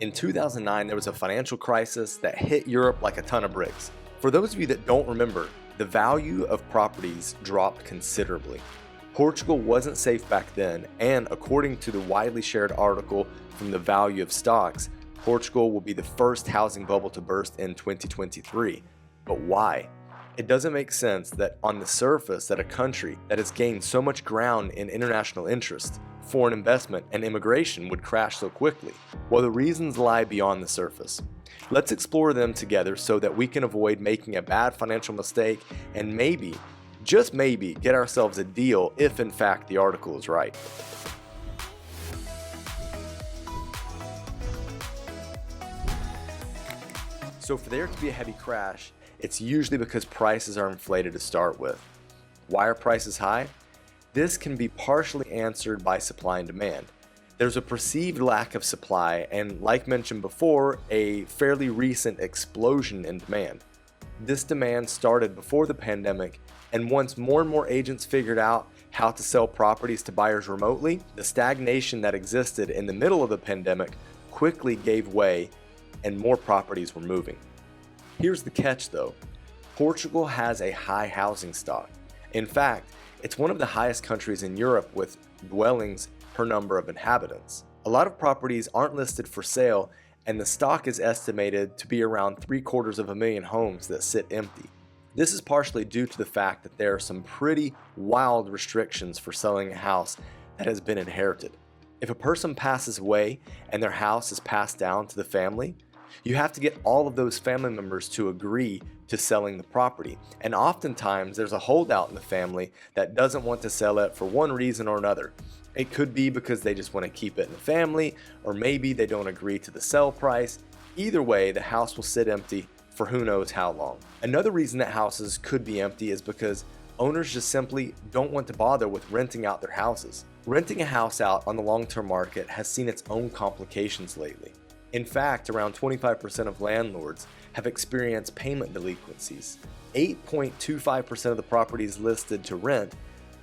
In 2009, there was a financial crisis that hit Europe like a ton of bricks. For those of you that don't remember, the value of properties dropped considerably. Portugal wasn't safe back then, and according to the widely shared article from The Value of Stocks, Portugal will be the first housing bubble to burst in 2023. But why? It doesn't make sense that on the surface that a country that has gained so much ground in international interest, foreign investment, and immigration would crash so quickly. Well, the reasons lie beyond the surface. Let's explore them together so that we can avoid making a bad financial mistake and maybe, just maybe, get ourselves a deal if in fact the article is right. So for there to be a heavy crash, it's usually because prices are inflated to start with. Why are prices high? This can be partially answered by supply and demand. There's a perceived lack of supply and, like mentioned before, a fairly recent explosion in demand. This demand started before the pandemic, and once more and more agents figured out how to sell properties to buyers remotely, the stagnation that existed in the middle of the pandemic quickly gave way and more properties were moving. Here's the catch though. Portugal has a high housing stock. In fact, it's one of the highest countries in Europe with dwellings per number of inhabitants. A lot of properties aren't listed for sale, and the stock is estimated to be around 750,000 homes that sit empty. This is partially due to the fact that there are some pretty wild restrictions for selling a house that has been inherited. If a person passes away and their house is passed down to the family, you have to get all of those family members to agree to selling the property. And oftentimes there's a holdout in the family that doesn't want to sell it for one reason or another. It could be because they just want to keep it in the family, or maybe they don't agree to the sell price. Either way, the house will sit empty for who knows how long. Another reason that houses could be empty is because owners just simply don't want to bother with renting out their houses. Renting a house out on the long-term market has seen its own complications lately. In fact, around 25% of landlords have experienced payment delinquencies. 8.25% of the properties listed to rent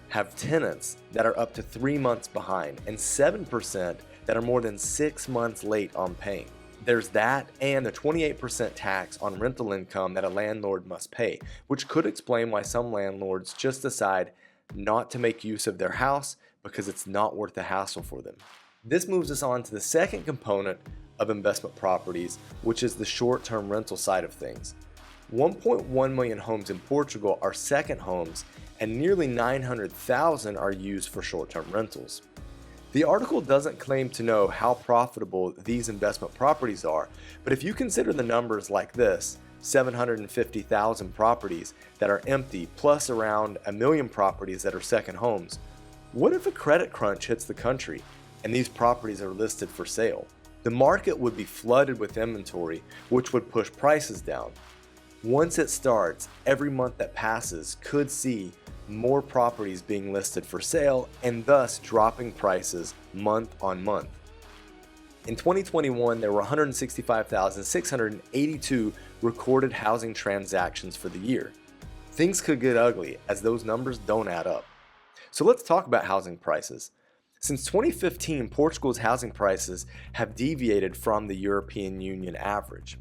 have tenants that are up to 3 months behind, and 7% that are more than 6 months late on paying. There's that and the 28% tax on rental income that a landlord must pay, which could explain why some landlords just decide not to make use of their house because it's not worth the hassle for them. This moves us on to the second component of investment properties, which is the short-term rental side of things. 1.1 million homes in Portugal are second homes, and nearly 900,000 are used for short-term rentals. The article doesn't claim to know how profitable these investment properties are, but if you consider the numbers like this, 750,000 properties that are empty plus around 1 million properties that are second homes, what if a credit crunch hits the country and these properties are listed for sale? The market would be flooded with inventory, which would push prices down. Once it starts, every month that passes could see more properties being listed for sale and thus dropping prices month on month. In 2021, there were 165,682 recorded housing transactions for the year. Things could get ugly as those numbers don't add up. So let's talk about housing prices. Since 2015, Portugal's housing prices have deviated from the European Union average.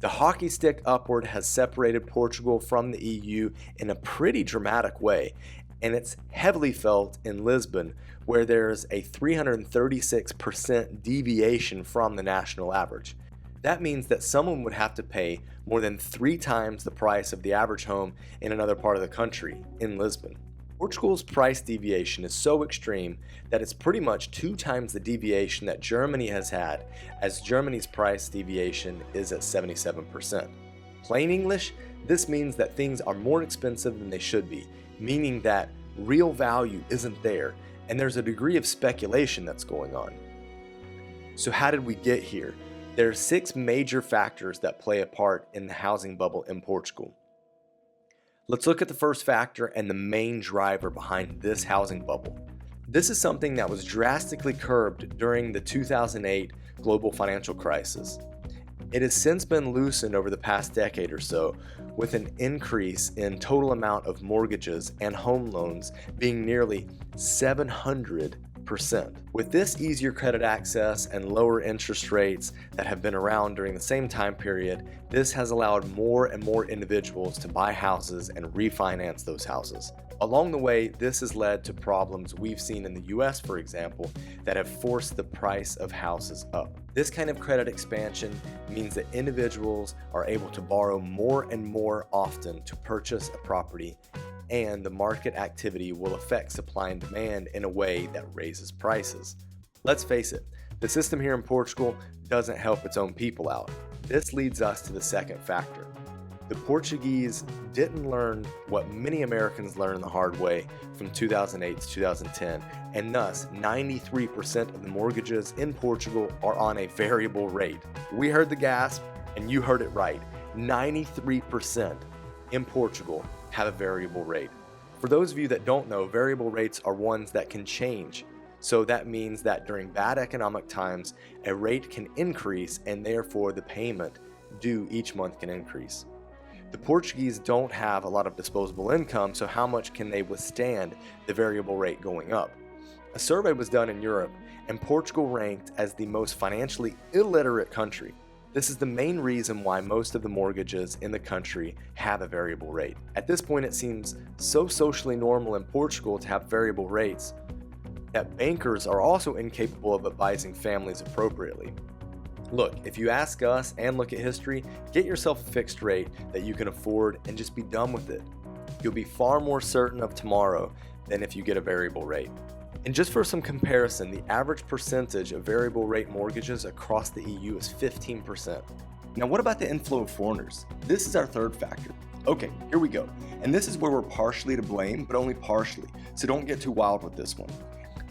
The hockey stick upward has separated Portugal from the EU in a pretty dramatic way, and it's heavily felt in Lisbon, where there's a 336% deviation from the national average. That means that someone would have to pay more than 3 times the price of the average home in another part of the country, in Lisbon. Portugal's price deviation is so extreme that it's pretty much 2 times the deviation that Germany has had, as Germany's price deviation is at 77%. Plain English, this means that things are more expensive than they should be, meaning that real value isn't there, and there's a degree of speculation that's going on. So how did we get here? There are 6 major factors that play a part in the housing bubble in Portugal. Let's look at the first factor and the main driver behind this housing bubble. This is something that was drastically curbed during the 2008 global financial crisis. It has since been loosened over the past decade or so, with an increase in total amount of mortgages and home loans being nearly 700 8%. With this easier credit access and lower interest rates that have been around during the same time period, this has allowed more and more individuals to buy houses and refinance those houses. Along the way, this has led to problems we've seen in the US, for example, that have forced the price of houses up. This kind of credit expansion means that individuals are able to borrow more and more often to purchase a property, and the market activity will affect supply and demand in a way that raises prices. Let's face it, the system here in Portugal doesn't help its own people out. This leads us to the second factor. The Portuguese didn't learn what many Americans learned the hard way from 2008 to 2010, and thus 93% of the mortgages in Portugal are on a variable rate. We heard the gasp, and you heard it right. 93% in Portugal have a variable rate. For those of you that don't know, variable rates are ones that can change. So that means that during bad economic times, a rate can increase, and therefore the payment due each month can increase. The Portuguese don't have a lot of disposable income, so how much can they withstand the variable rate going up? A survey was done in Europe, and Portugal ranked as the most financially illiterate country. This is the main reason why most of the mortgages in the country have a variable rate. At this point, it seems so socially normal in Portugal to have variable rates that bankers are also incapable of advising families appropriately. Look, if you ask us and look at history, get yourself a fixed rate that you can afford and just be done with it. You'll be far more certain of tomorrow than if you get a variable rate. And just for some comparison, the average percentage of variable rate mortgages across the EU is 15%. Now, what about the inflow of foreigners? This is our third factor. Okay, here we go. And this is where we're partially to blame, but only partially. So don't get too wild with this one.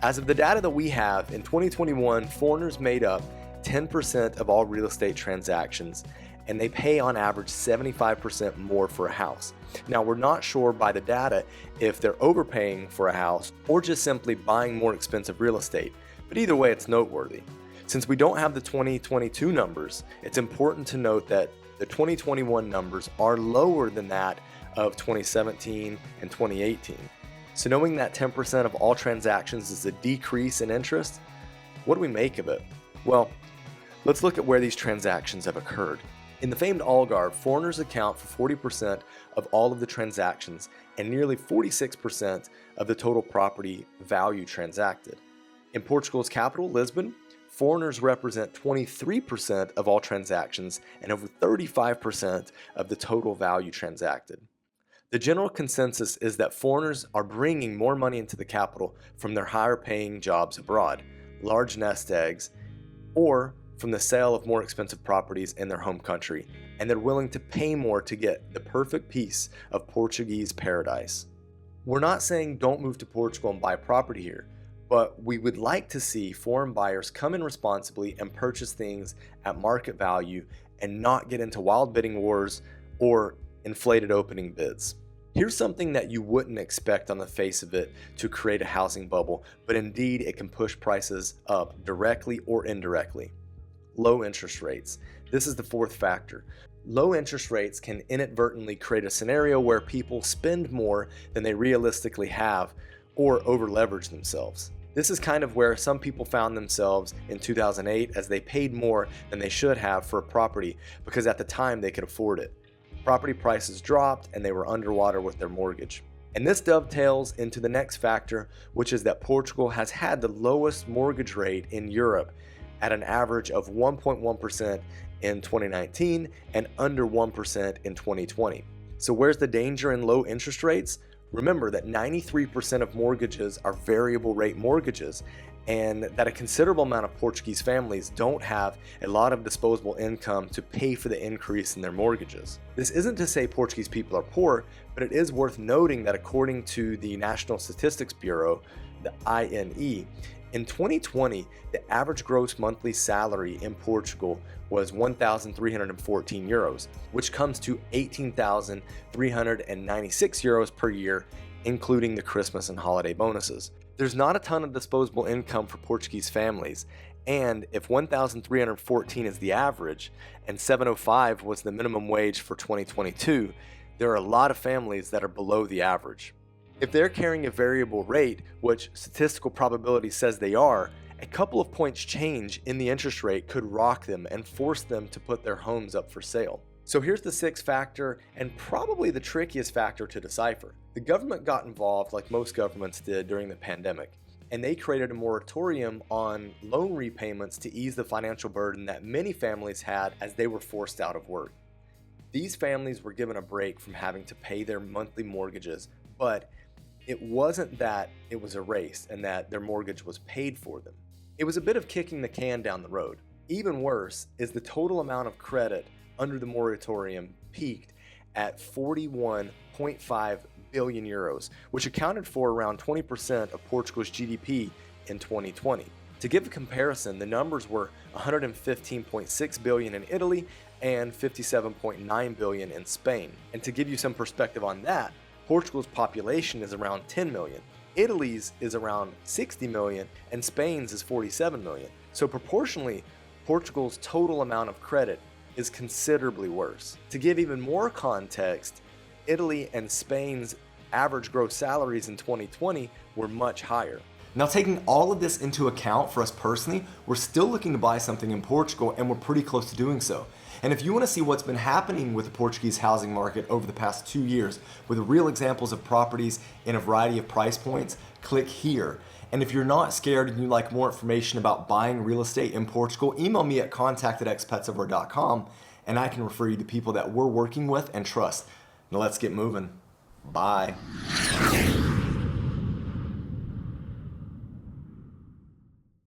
As of the data that we have, in 2021, foreigners made up 10% of all real estate transactions, and they pay on average 75% more for a house. Now, we're not sure by the data if they're overpaying for a house or just simply buying more expensive real estate, but either way, it's noteworthy. Since we don't have the 2022 numbers, it's important to note that the 2021 numbers are lower than that of 2017 and 2018. So knowing that 10% of all transactions is a decrease in interest, what do we make of it? Well, let's look at where these transactions have occurred. In the famed Algarve, foreigners account for 40% of all of the transactions and nearly 46% of the total property value transacted. In Portugal's capital, Lisbon, foreigners represent 23% of all transactions and over 35% of the total value transacted. The general consensus is that foreigners are bringing more money into the capital from their higher paying jobs abroad, large nest eggs, or from the sale of more expensive properties in their home country, and they're willing to pay more to get the perfect piece of Portuguese paradise. We're not saying don't move to Portugal and buy property here, but we would like to see foreign buyers come in responsibly and purchase things at market value and not get into wild bidding wars or inflated opening bids. Here's something that you wouldn't expect on the face of it to create a housing bubble, but indeed it can push prices up directly or indirectly. Low interest rates. This is the fourth factor. Low interest rates can inadvertently create a scenario where people spend more than they realistically have or over-leverage themselves. This is kind of where some people found themselves in 2008 as they paid more than they should have for a property because at the time they could afford it. Property prices dropped and they were underwater with their mortgage. And this dovetails into the next factor, which is that Portugal has had the lowest mortgage rate in Europe at an average of 1.1% in 2019 and under 1% in 2020. So where's the danger in low interest rates? Remember that 93% of mortgages are variable rate mortgages, and that a considerable amount of Portuguese families don't have a lot of disposable income to pay for the increase in their mortgages. This isn't to say Portuguese people are poor, but it is worth noting that according to the National Statistics Bureau, the INE, in 2020, the average gross monthly salary in Portugal was 1,314 euros, which comes to 18,396 euros per year, including the Christmas and holiday bonuses. There's not a ton of disposable income for Portuguese families, and if 1,314 is the average and 705 was the minimum wage for 2022, there are a lot of families that are below the average. If they're carrying a variable rate, which statistical probability says they are, a couple of points change in the interest rate could rock them and force them to put their homes up for sale. So here's the sixth factor, and probably the trickiest factor to decipher. The government got involved like most governments did during the pandemic, and they created a moratorium on loan repayments to ease the financial burden that many families had as they were forced out of work. These families were given a break from having to pay their monthly mortgages, but it wasn't that it was erased and that their mortgage was paid for them. It was a bit of kicking the can down the road. Even worse is the total amount of credit under the moratorium peaked at 41.5 billion euros, which accounted for around 20% of Portugal's GDP in 2020. To give a comparison, the numbers were 115.6 billion in Italy and 57.9 billion in Spain. And to give you some perspective on that, Portugal's population is around 10 million. Italy's is around 60 million and Spain's is 47 million. So proportionally, Portugal's total amount of credit is considerably worse. To give even more context, Italy and Spain's average gross salaries in 2020 were much higher. Now, taking all of this into account for us personally, we're still looking to buy something in Portugal, and we're pretty close to doing so. And if you want to see what's been happening with the Portuguese housing market over the past 2 years, with real examples of properties in a variety of price points, click here. And if you're not scared and you'd like more information about buying real estate in Portugal, email me at contact@expatseverywhere.com, and I can refer you to people that we're working with and trust. Now let's get moving. Bye.